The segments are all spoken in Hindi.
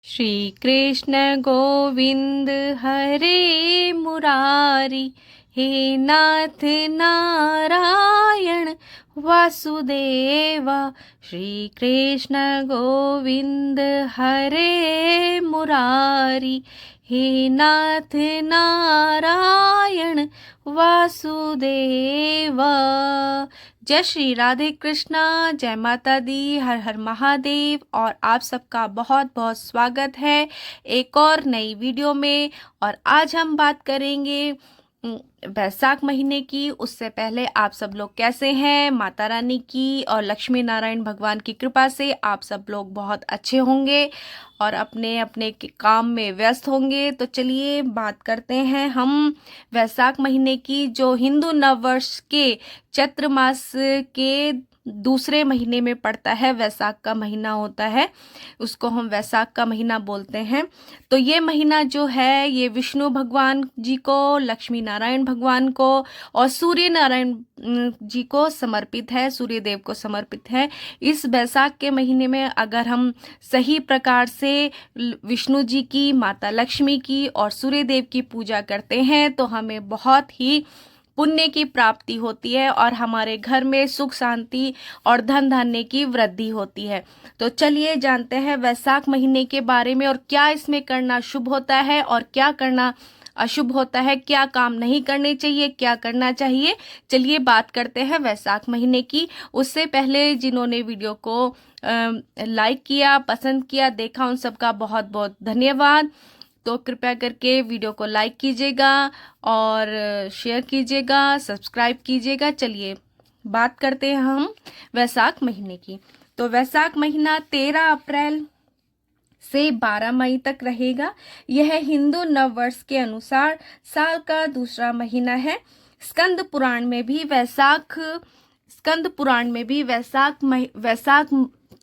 श्री कृष्ण गोविंद हरे मुरारी, हे नाथ नारायण वासुदेवा। श्री कृष्ण गोविंद हरे मुरारी, हे नाथ नारायण वासुदेवा। जय श्री राधे कृष्णा, जय माता दी, हर हर महादेव। और आप सबका बहुत बहुत स्वागत है एक और नई वीडियो में। और आज हम बात करेंगे वैशाख महीने की। उससे पहले आप सब लोग कैसे हैं? माता रानी की और लक्ष्मी नारायण भगवान की कृपा से आप सब लोग बहुत अच्छे होंगे और अपने अपने काम में व्यस्त होंगे। तो चलिए बात करते हैं हम वैशाख महीने की, जो हिंदू नववर्ष के चैत्र मास के दूसरे महीने में पड़ता है। वैशाख का महीना होता है, उसको हम वैशाख का महीना बोलते हैं। तो ये महीना जो है ये विष्णु भगवान जी को, लक्ष्मी नारायण भगवान को और सूर्य नारायण जी को समर्पित है, सूर्य देव को समर्पित है। इस वैशाख के महीने में अगर हम सही प्रकार से विष्णु जी की, माता लक्ष्मी की और सूर्य देव की पूजा करते हैं तो हमें बहुत ही पुण्य की प्राप्ति होती है और हमारे घर में सुख शांति और धन धान्य की वृद्धि होती है। तो चलिए जानते हैं वैशाख महीने के बारे में और क्या इसमें करना शुभ होता है और क्या करना अशुभ होता है, क्या काम नहीं करने चाहिए, क्या करना चाहिए। चलिए बात करते हैं वैशाख महीने की। उससे पहले जिन्होंने वीडियो को लाइक किया, पसंद किया, देखा, उन सबका बहुत बहुत धन्यवाद। तो कृपया करके वीडियो को लाइक कीजिएगा और शेयर कीजिएगा, सब्सक्राइब कीजिएगा। चलिए बात करते हैं हम वैशाख महीने की। तो वैशाख महीना 13 अप्रैल से 12 मई तक रहेगा। यह हिंदू नववर्ष के अनुसार साल का दूसरा महीना है। स्कंद पुराण में भी वैशाख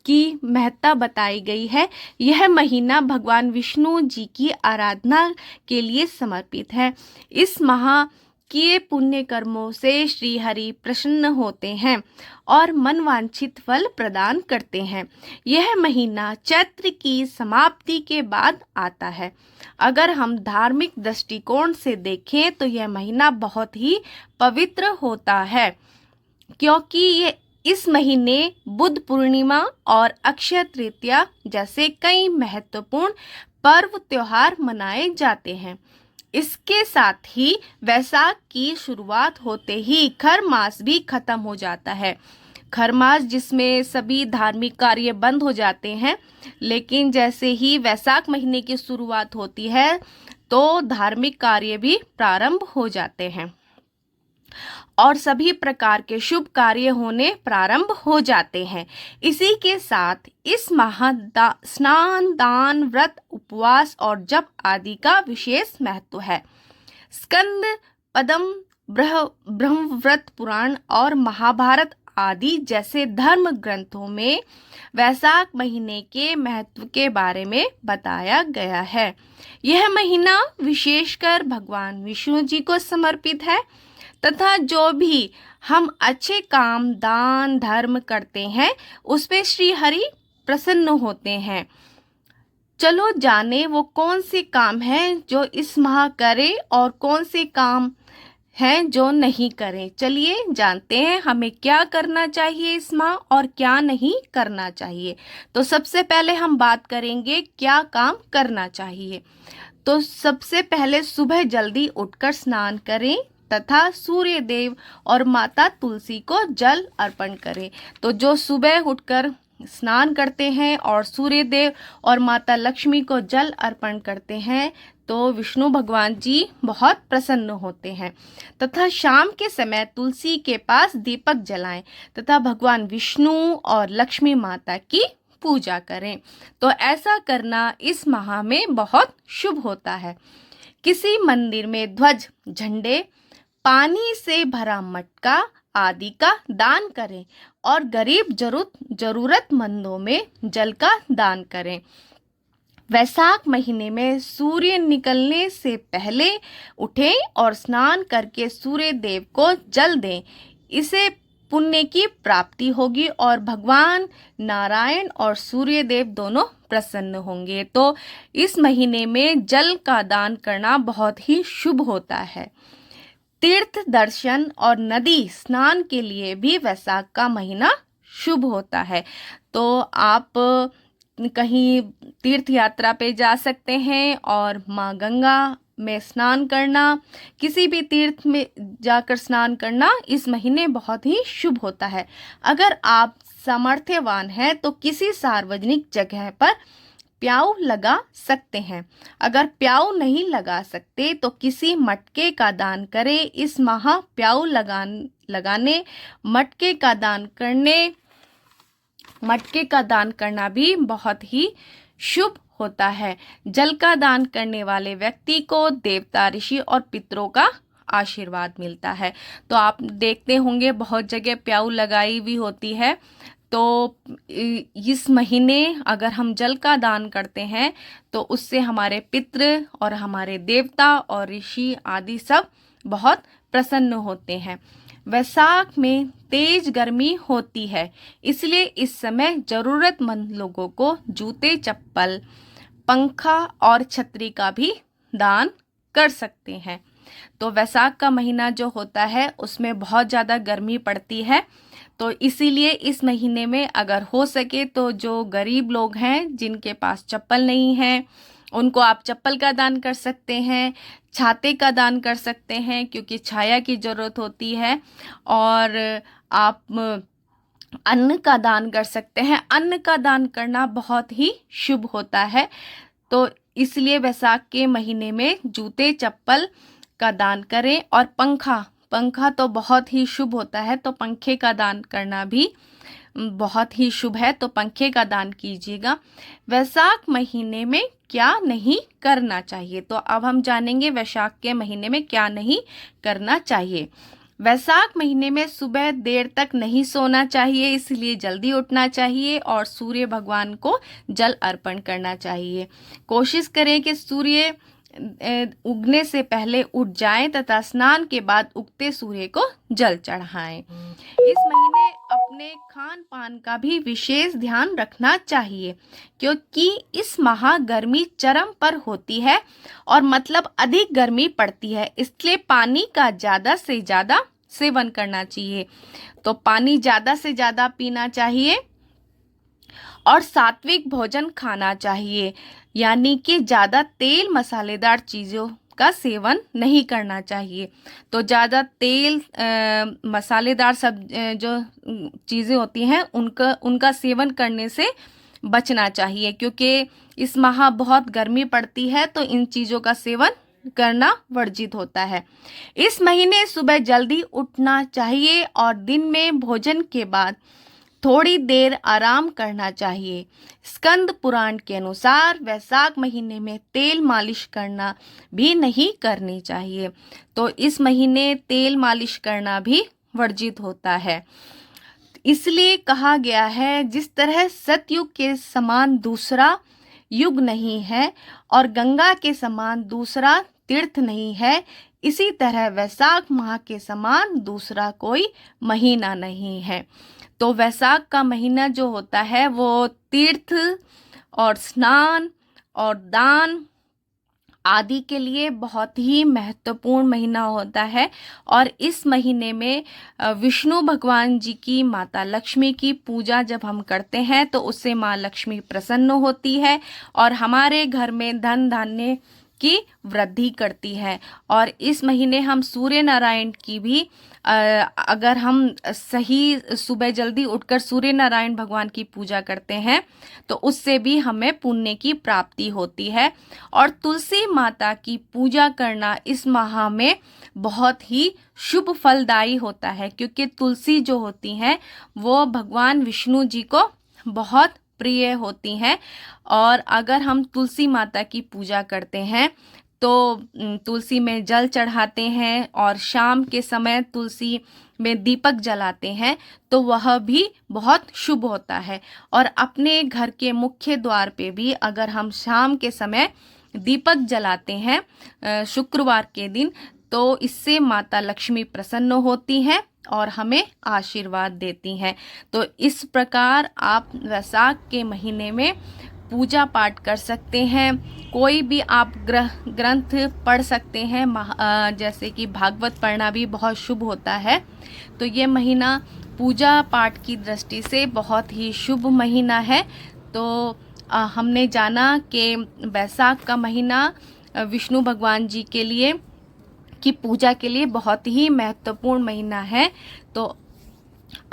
की महत्ता बताई गई है। यह महीना भगवान विष्णु जी की आराधना के लिए समर्पित है। इस माह किए पुण्य कर्मों से श्री हरि प्रसन्न होते हैं और मनवांछित फल प्रदान करते हैं। यह महीना चैत्र की समाप्ति के बाद आता है। अगर हम धार्मिक दृष्टिकोण से देखें तो यह महीना बहुत ही पवित्र होता है, क्योंकि ये इस महीने बुद्ध पूर्णिमा और अक्षय तृतीया जैसे कई महत्वपूर्ण पर्व त्योहार मनाए जाते हैं। इसके साथ ही वैशाख की शुरुआत होते ही खर मास भी खत्म हो जाता है। खर मास जिसमें सभी धार्मिक कार्य बंद हो जाते हैं, लेकिन जैसे ही वैशाख महीने की शुरुआत होती है तो धार्मिक कार्य भी प्रारंभ हो जाते हैं और सभी प्रकार के शुभ कार्य होने प्रारंभ हो जाते हैं। इसी के साथ इस माह स्नान, दान, व्रत, उपवास और जप आदि का विशेष महत्व है। स्कंद, पद्म, ब्रह्मव्रत पुराण और महाभारत आदि जैसे धर्म ग्रंथों में वैशाख महीने के महत्व के बारे में बताया गया है। यह महीना विशेषकर भगवान विष्णु जी को समर्पित है तथा जो भी हम अच्छे काम, दान, धर्म करते हैं उस पे श्री हरि प्रसन्न होते हैं। चलो जाने वो कौन से काम हैं जो इस माह करें और कौन से काम हैं जो नहीं करें। चलिए जानते हैं हमें क्या करना चाहिए इस माह और क्या नहीं करना चाहिए। तो सबसे पहले हम बात करेंगे क्या काम करना चाहिए। तो सबसे पहले सुबह जल्दी उठकर स्नान करें तथा सूर्य देव और माता तुलसी को जल अर्पण करें। तो जो सुबह उठकर स्नान करते हैं और सूर्य देव और माता लक्ष्मी को जल अर्पण करते हैं तो विष्णु भगवान जी बहुत प्रसन्न होते हैं। तथा शाम के समय तुलसी के पास दीपक जलाएं तथा भगवान विष्णु और लक्ष्मी माता की पूजा करें। तो ऐसा करना इस माह में बहुत शुभ होता है। किसी मंदिर में ध्वज, झंडे, पानी से भरा मटका आदि का दान करें और गरीब जरूरतमंदों में जल का दान करें। वैशाख महीने में सूर्य निकलने से पहले उठें और स्नान करके सूर्य देव को जल दें। इसे पुण्य की प्राप्ति होगी और भगवान नारायण और सूर्य देव दोनों प्रसन्न होंगे। तो इस महीने में जल का दान करना बहुत ही शुभ होता है। तीर्थ दर्शन और नदी स्नान के लिए भी वैशाख का महीना शुभ होता है। तो आप कहीं तीर्थ यात्रा पे जा सकते हैं और माँ गंगा में स्नान करना, किसी भी तीर्थ में जाकर स्नान करना इस महीने बहुत ही शुभ होता है। अगर आप सामर्थ्यवान हैं तो किसी सार्वजनिक जगह पर प्याऊ लगा सकते हैं। अगर प्याऊ नहीं लगा सकते तो किसी मटके का दान करें। इस माह प्याऊ लगाने मटके का दान करना भी बहुत ही शुभ होता है। जल का दान करने वाले व्यक्ति को देवता, ऋषि और पितरों का आशीर्वाद मिलता है। तो आप देखते होंगे बहुत जगह प्याऊ लगाई हुई होती है। तो इस महीने अगर हम जल का दान करते हैं तो उससे हमारे पितृ और हमारे देवता और ऋषि आदि सब बहुत प्रसन्न होते हैं। वैशाख में तेज गर्मी होती है, इसलिए इस समय जरूरतमंद लोगों को जूते, चप्पल, पंखा और छतरी का भी दान कर सकते हैं। तो वैशाख का महीना जो होता है उसमें बहुत ज़्यादा गर्मी पड़ती है। तो इसीलिए इस महीने में अगर हो सके तो जो गरीब लोग हैं जिनके पास चप्पल नहीं है उनको आप चप्पल का दान कर सकते हैं, छाते का दान कर सकते हैं क्योंकि छाया की ज़रूरत होती है। और आप अन्न का दान कर सकते हैं। अन्न का दान करना बहुत ही शुभ होता है। तो इसलिए वैशाख के महीने में जूते, चप्पल का दान करें। और पंखा तो बहुत ही शुभ होता है, तो पंखे का दान करना भी बहुत ही शुभ है। तो पंखे का दान कीजिएगा। वैशाख महीने में क्या नहीं करना चाहिए, तो अब हम जानेंगे वैशाख के महीने में क्या नहीं करना चाहिए। वैशाख महीने में सुबह देर तक नहीं सोना चाहिए, इसलिए जल्दी उठना चाहिए और सूर्य भगवान को जल अर्पण करना चाहिए। कोशिश करें कि सूर्य उगने से पहले उठ जाएं तथा स्नान के बाद उगते सूर्य को जल चढ़ाएं। इस महीने अपने खान पान का भी विशेष ध्यान रखना चाहिए क्योंकि इस माह गर्मी चरम पर होती है और मतलब अधिक गर्मी पड़ती है, इसलिए पानी का ज़्यादा से ज़्यादा सेवन करना चाहिए। तो पानी ज़्यादा से ज़्यादा पीना चाहिए और सात्विक भोजन खाना चाहिए, यानी कि ज़्यादा तेल मसालेदार चीज़ों का सेवन नहीं करना चाहिए। तो ज़्यादा तेल मसालेदार सब जो चीज़ें होती हैं उनका सेवन करने से बचना चाहिए क्योंकि इस माह बहुत गर्मी पड़ती है, तो इन चीज़ों का सेवन करना वर्जित होता है। इस महीने सुबह जल्दी उठना चाहिए और दिन में भोजन के बाद थोड़ी देर आराम करना चाहिए। स्कंद पुराण के अनुसार वैशाख महीने में तेल मालिश करना भी नहीं करनी चाहिए। तो इस महीने तेल मालिश करना भी वर्जित होता है। इसलिए कहा गया है जिस तरह सतयुग के समान दूसरा युग नहीं है और गंगा के समान दूसरा तीर्थ नहीं है, इसी तरह वैशाख माह के समान दूसरा कोई महीना नहीं है। तो वैशाख का महीना जो होता है वो तीर्थ और स्नान और दान आदि के लिए बहुत ही महत्वपूर्ण महीना होता है। और इस महीने में विष्णु भगवान जी की, माता लक्ष्मी की पूजा जब हम करते हैं तो उससे माँ लक्ष्मी प्रसन्न होती है और हमारे घर में धन धान्य की वृद्धि करती है। और इस महीने हम सूर्य नारायण की भी अगर हम सही सुबह जल्दी उठकर सूर्य नारायण भगवान की पूजा करते हैं तो उससे भी हमें पुण्य की प्राप्ति होती है। और तुलसी माता की पूजा करना इस माह में बहुत ही शुभ फलदायी होता है क्योंकि तुलसी जो होती हैं वो भगवान विष्णु जी को बहुत प्रिय होती हैं। और अगर हम तुलसी माता की पूजा करते हैं तो तुलसी में जल चढ़ाते हैं और शाम के समय तुलसी में दीपक जलाते हैं तो वह भी बहुत शुभ होता है। और अपने घर के मुख्य द्वार पे भी अगर हम शाम के समय दीपक जलाते हैं शुक्रवार के दिन तो इससे माता लक्ष्मी प्रसन्न होती हैं और हमें आशीर्वाद देती हैं। तो इस प्रकार आप वैशाख के महीने में पूजा पाठ कर सकते हैं। कोई भी आप ग्रंथ पढ़ सकते हैं, जैसे कि भागवत पढ़ना भी बहुत शुभ होता है। तो ये महीना पूजा पाठ की दृष्टि से बहुत ही शुभ महीना है। तो हमने जाना कि वैशाख का महीना विष्णु भगवान जी के लिए की पूजा के लिए बहुत ही महत्वपूर्ण महीना है। तो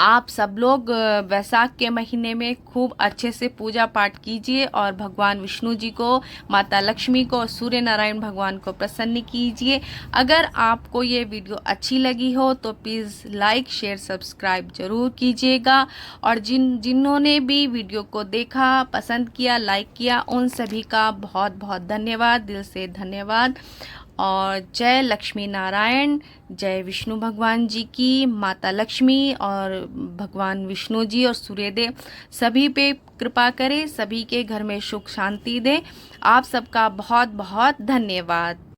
आप सब लोग वैशाख के महीने में खूब अच्छे से पूजा पाठ कीजिए और भगवान विष्णु जी को, माता लक्ष्मी को और सूर्य नारायण भगवान को प्रसन्न कीजिए। अगर आपको ये वीडियो अच्छी लगी हो तो प्लीज़ लाइक शेयर सब्सक्राइब जरूर कीजिएगा। और जिन्होंने भी वीडियो को देखा, पसंद किया, लाइक किया, उन सभी का बहुत बहुत धन्यवाद, दिल से धन्यवाद। और जय लक्ष्मी नारायण, जय विष्णु भगवान जी की, माता लक्ष्मी और भगवान विष्णु जी और सूर्यदेव सभी पे कृपा करें, सभी के घर में सुख शांति दे। आप सबका बहुत बहुत धन्यवाद।